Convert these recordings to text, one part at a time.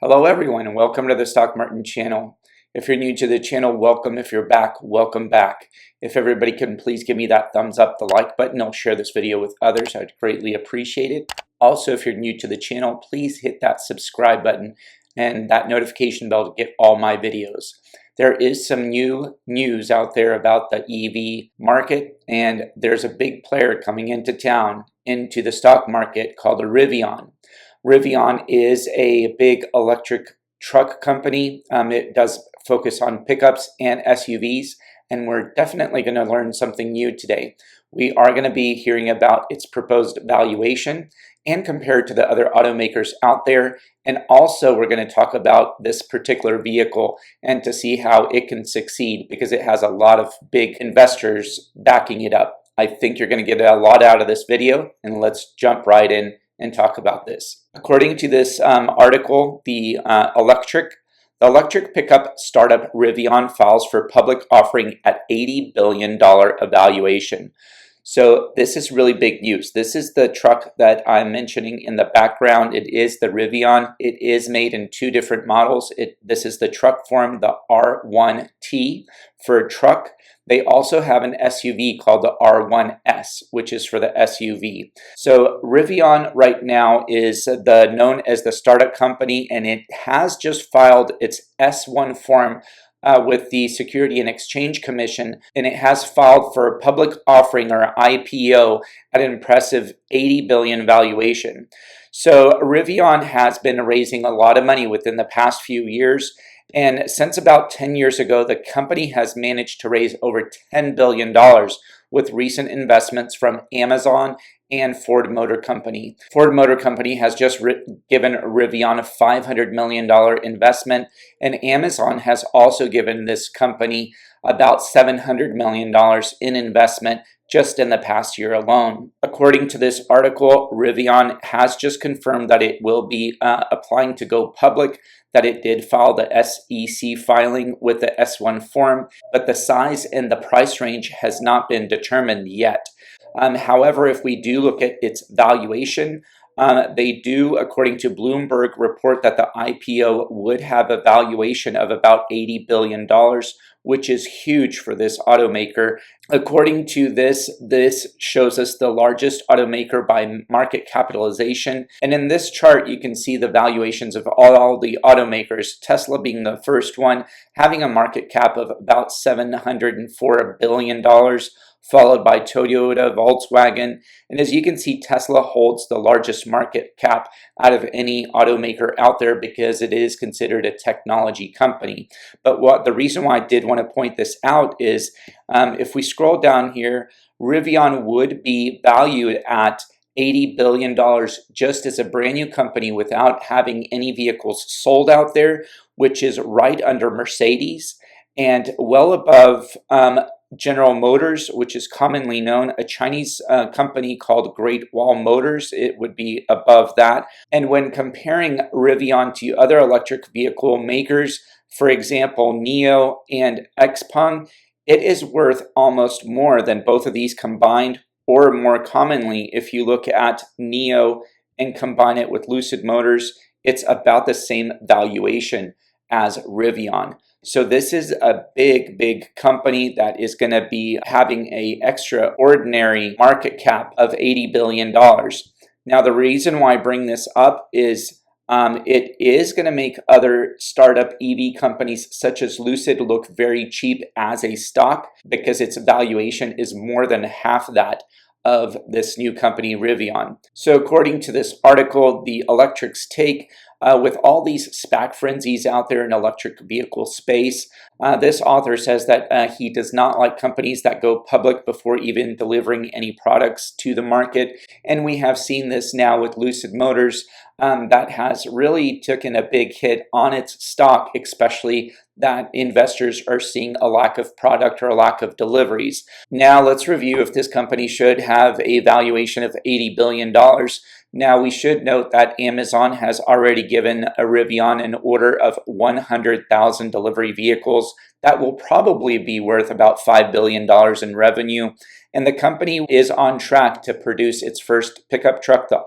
Hello everyone and welcome to the Stock Martin channel. If you're new to the channel, welcome. If you're back, welcome back. If everybody can please give me that thumbs up, the like button, I'll share this video with others. I'd greatly appreciate it. Also, if you're new to the channel, please hit that subscribe button and that notification bell to get all my videos. There is some new news out there about the EV market, and there's a big player coming into town, into the stock market called a Rivian. Rivian is a big electric truck company. It does focus on pickups and SUVs, and we're definitely going to learn something new today. We are going to be hearing about its proposed valuation and compared to the other automakers out there. And also we're going to talk about this particular vehicle and to see how it can succeed because it has a lot of big investors backing it up. I think you're going to get a lot out of this video, and let's jump right in and talk about this. According to this article, the electric pickup startup Rivian files for public offering at $80 billion evaluation. So this is really big news. This is the truck that I'm mentioning in the background. It is the Rivian. It is made in two different models. This is the truck form, the R1T for a truck. They also have an SUV called the R1S, which is for the SUV. So Rivian right now is known as the startup company, and it has just filed its S1 form with the Security and Exchange Commission, and it has filed for a public offering or IPO at an impressive $80 billion valuation. So Rivian has been raising a lot of money within the past few years. And since about 10 years ago, the company has managed to raise over $10 billion with recent investments from Amazon and Ford Motor Company. Ford Motor Company has just given Rivian a $500 million investment, and Amazon has also given this company about $700 million in investment just in the past year alone. According to this article, Rivian has just confirmed that it will be applying to go public, that it did file the SEC filing with the S1 form, but the size and the price range has not been determined yet. However, if we do look at its valuation, they do, according to Bloomberg, report that the IPO would have a valuation of about $80 billion, which is huge for this automaker. According to this shows us the largest automaker by market capitalization. And in this chart, you can see the valuations of all the automakers, Tesla being the first one, having a market cap of about $704 billion, followed by Toyota, Volkswagen. And as you can see, Tesla holds the largest market cap out of any automaker out there because it is considered a technology company. But the reason why I did want to point this out is if we scroll down here, Rivian would be valued at $80 billion just as a brand new company without having any vehicles sold out there, which is right under Mercedes and well above General Motors, which is commonly known, a Chinese company called Great Wall Motors. It would be above that. And when comparing Rivian to other electric vehicle makers, for example, NIO and XPeng, it is worth almost more than both of these combined, or more commonly, if you look at NIO and combine it with Lucid Motors, it's about the same valuation as Rivian. So this is a big company that is going to be having an extraordinary market cap of $80 billion. Now, the reason why I bring this up is it is going to make other startup EV companies such as Lucid look very cheap as a stock because its valuation is more than half that of this new company Rivian. So according to this article, the Electrek's take, with all these SPAC frenzies out there in electric vehicle space, this author says that he does not like companies that go public before even delivering any products to the market. And we have seen this now with Lucid Motors that has really taken a big hit on its stock, especially that investors are seeing a lack of product or a lack of deliveries. Now let's review if this company should have a valuation of $80 billion. Now we should note that Amazon has already given a Rivian an order of 100,000 delivery vehicles. That will probably be worth about $5 billion in revenue. And the company is on track to produce its first pickup truck, the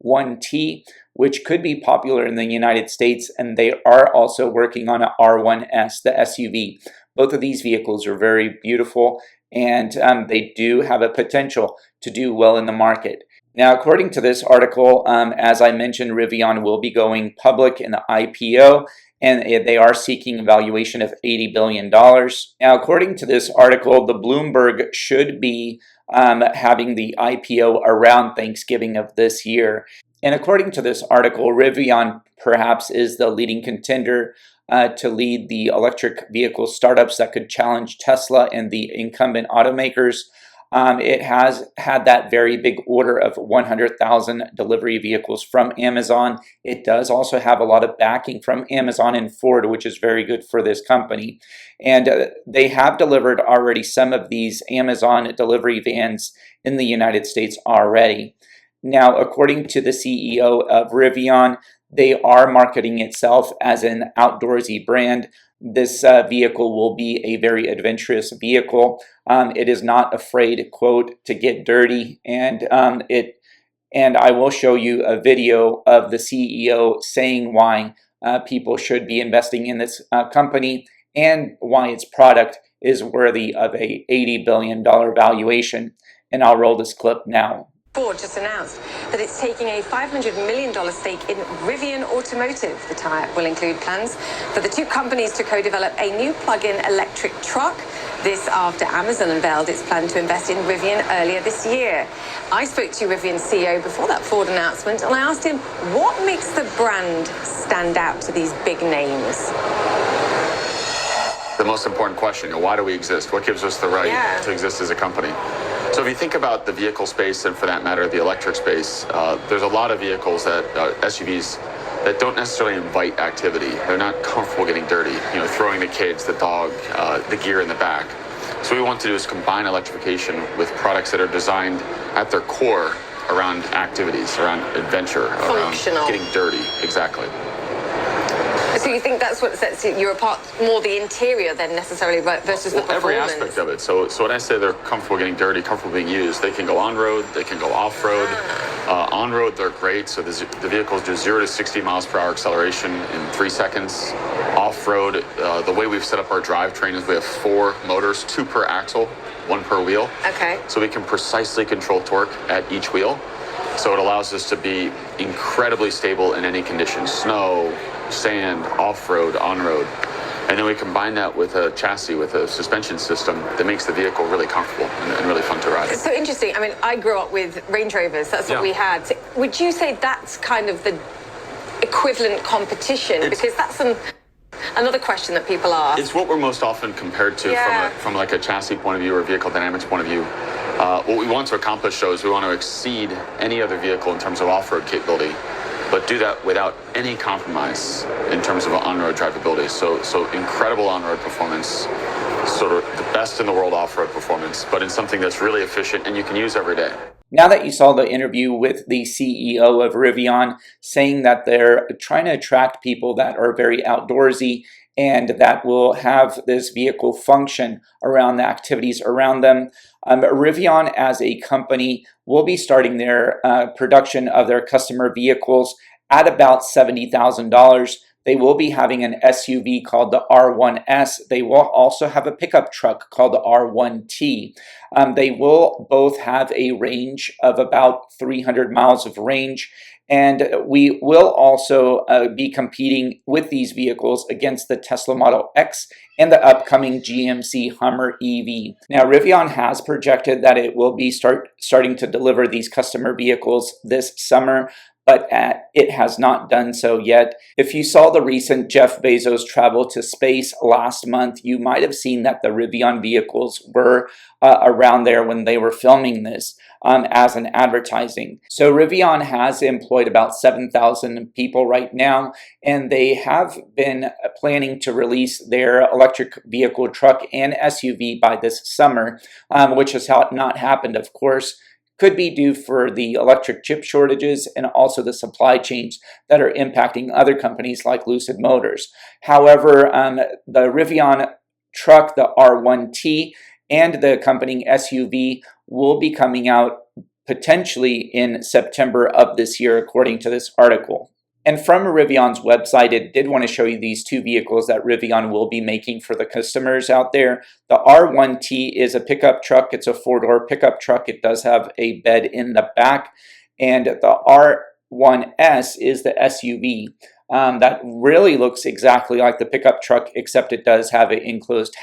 R1T, which could be popular in the United States, and they are also working on an R1S, the SUV. Both of these vehicles are very beautiful, and they do have a potential to do well in the market. Now, according to this article, as I mentioned, Rivian will be going public in the IPO, and they are seeking a valuation of $80 billion. Now, according to this article, the Bloomberg should be having the IPO around Thanksgiving of this year. And according to this article, Rivian perhaps is the leading contender to lead the electric vehicle startups that could challenge Tesla and the incumbent automakers. It has had that very big order of 100,000 delivery vehicles from Amazon. It does also have a lot of backing from Amazon and Ford, which is very good for this company. And they have delivered already some of these Amazon delivery vans in the United States already. Now, according to the CEO of Rivian, they are marketing itself as an outdoorsy brand. This vehicle will be a very adventurous vehicle. It is not afraid, quote, to get dirty, and I will show you a video of the CEO saying why people should be investing in this company and why its product is worthy of a $80 billion valuation. And I'll roll this clip now. Ford just announced that it's taking a $500 million stake in Rivian Automotive. The tie-up will include plans for the two companies to co-develop a new plug-in electric truck. This after Amazon unveiled its plan to invest in Rivian earlier this year. I spoke to Rivian CEO before that Ford announcement, and I asked him what makes the brand stand out to these big names. The most important question, why do we exist? What gives us the right to exist as a company? So if you think about the vehicle space, and for that matter, the electric space, there's a lot of vehicles that, SUVs, that don't necessarily invite activity. They're not comfortable getting dirty, throwing the kids, the dog, the gear in the back. So what we want to do is combine electrification with products that are designed at their core around activities, around adventure, around getting dirty. Exactly. So you think that's what sets you apart, more the interior than necessarily versus the performance? Every aspect of it. So when I say they're comfortable getting dirty, comfortable being used, they can go on-road, they can go off-road. On-road, they're great. So the vehicles do 0 to 60 miles per hour acceleration in 3 seconds. Off-road, the way we've set up our drivetrain is we have 4 motors, 2 per axle, 1 per wheel. Okay. So we can precisely control torque at each wheel. So it allows us to be incredibly stable in any conditions: snow, sand, off-road, on-road. And then we combine that with a chassis, with a suspension system that makes the vehicle really comfortable and really fun to ride. It's so interesting. I mean, I grew up with Range Rovers. That's what we had. So would you say that's kind of the equivalent competition? Because that's another question that people ask. It's what we're most often compared to from like a chassis point of view or a vehicle dynamics point of view. What we want to accomplish, though, is we want to exceed any other vehicle in terms of off-road capability, but do that without any compromise in terms of on-road drivability. So incredible on-road performance, sort of the best in the world off-road performance, but in something that's really efficient and you can use every day. Now that you saw the interview with the CEO of Rivian saying that they're trying to attract people that are very outdoorsy and that will have this vehicle function around the activities around them, Rivian as a company will be starting their production of their customer vehicles at about $70,000. They will be having an SUV called the R1S. They will also have a pickup truck called the R1T. They will both have a range of about 300 miles of range. And we will also be competing with these vehicles against the Tesla Model X and the upcoming GMC Hummer EV. Now, Rivian has projected that it will be starting to deliver these customer vehicles this summer, but it has not done so yet. If you saw the recent Jeff Bezos travel to space last month, you might have seen that the Rivian vehicles were around there when they were filming this as an advertising. So Rivian has employed about 7,000 people right now, and they have been planning to release their electric vehicle truck and SUV by this summer, which has not happened, of course. Could be due for the electric chip shortages and also the supply chains that are impacting other companies like Lucid Motors. However, the Rivian truck, the R1T, and the accompanying SUV will be coming out potentially in September of this year, according to this article. And from Rivian's website, it did want to show you these two vehicles that Rivian will be making for the customers out there. The R1T is a pickup truck. It's a four-door pickup truck. It does have a bed in the back. And the R1S is the SUV. That really looks exactly like the pickup truck, except it does have an enclosed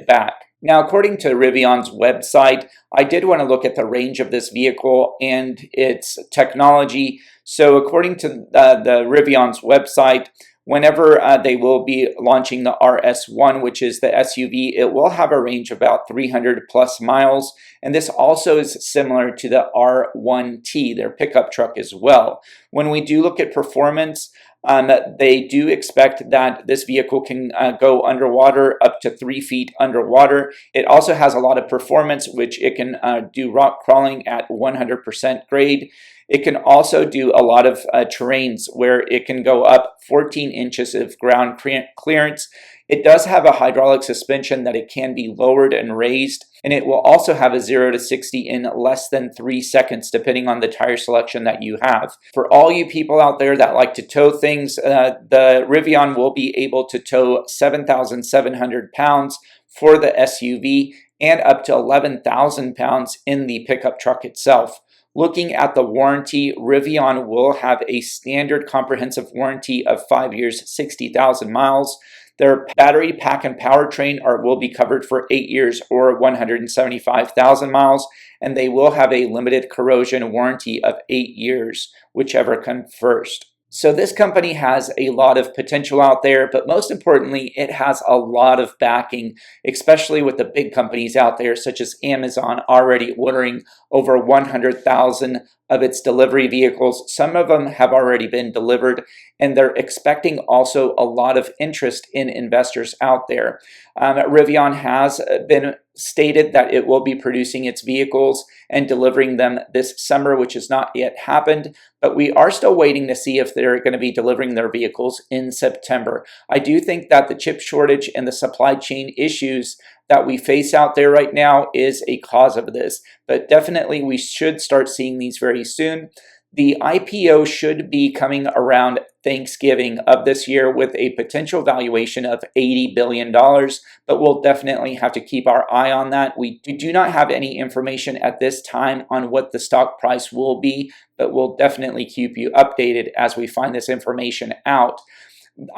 back. Now, according to Rivian's website, I did want to look at the range of this vehicle and its technology. So according to the Rivian's website, whenever they will be launching the RS1, which is the SUV, it will have a range of about 300 plus miles. And this also is similar to the R1T, their pickup truck as well. When we do look at performance, they do expect that this vehicle can go underwater up to 3 feet underwater. It also has a lot of performance, which it can do rock crawling at 100% grade. It can also do a lot of terrains where it can go up 14 inches of ground clearance. It does have a hydraulic suspension that it can be lowered and raised, and it will also have a 0 to 60 in less than 3 seconds, depending on the tire selection that you have. For all you people out there that like to tow things, the Rivian will be able to tow 7,700 pounds for the SUV and up to 11,000 pounds in the pickup truck itself. Looking at the warranty, Rivian will have a standard comprehensive warranty of 5 years, 60,000 miles. Their battery pack and powertrain will be covered for 8 years or 175,000 miles, and they will have a limited corrosion warranty of 8 years, whichever comes first. So this company has a lot of potential out there, but most importantly, it has a lot of backing, especially with the big companies out there, such as Amazon, already ordering over 100,000 of its delivery vehicles. Some of them have already been delivered, and they're expecting also a lot of interest in investors out there. Rivian has been stated that it will be producing its vehicles and delivering them this summer, which has not yet happened, but we are still waiting to see if they're going to be delivering their vehicles in September. I do think that the chip shortage and the supply chain issues that we face out there right now is a cause of this, but definitely we should start seeing these very soon. The IPO should be coming around Thanksgiving of this year with a potential valuation of $80 billion, but we'll definitely have to keep our eye on that. We do not have any information at this time on what the stock price will be, but we'll definitely keep you updated as we find this information out.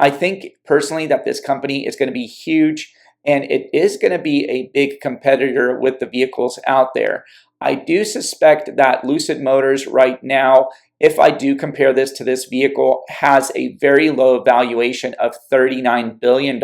I think personally that this company is going to be huge, and it is going to be a big competitor with the vehicles out there. I do suspect that Lucid Motors right now, if I do compare this to this vehicle, has a very low valuation of $39 billion.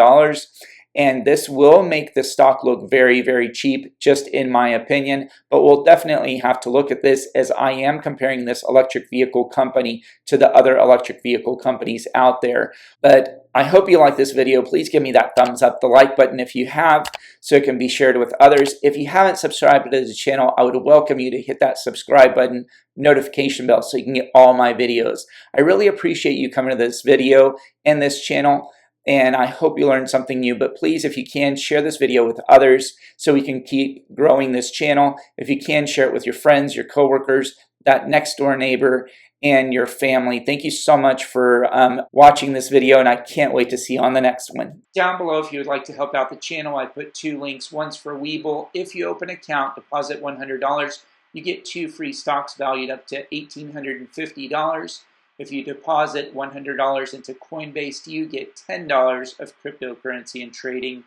And this will make the stock look very, very cheap, just in my opinion. But we'll definitely have to look at this, as I am comparing this electric vehicle company to the other electric vehicle companies out there. But I hope you like this video. Please give me that thumbs up, the like button if you have, so it can be shared with others. If you haven't subscribed to the channel, I would welcome you to hit that subscribe button, notification bell, so you can get all my videos. I really appreciate you coming to this video and this channel, and I hope you learned something new. But please, if you can, share this video with others so we can keep growing this channel. If you can, share it with your friends, your coworkers, that next door neighbor, and your family. Thank you so much for watching this video, and I can't wait to see you on the next one. Down below, if you would like to help out the channel, I put 2 links. One's for Webull. If you open an account, deposit $100, you get 2 free stocks valued up to $1,850. If you deposit $100 into Coinbase, you get $10 of cryptocurrency and trading.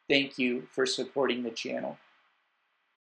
Thank you for supporting the channel.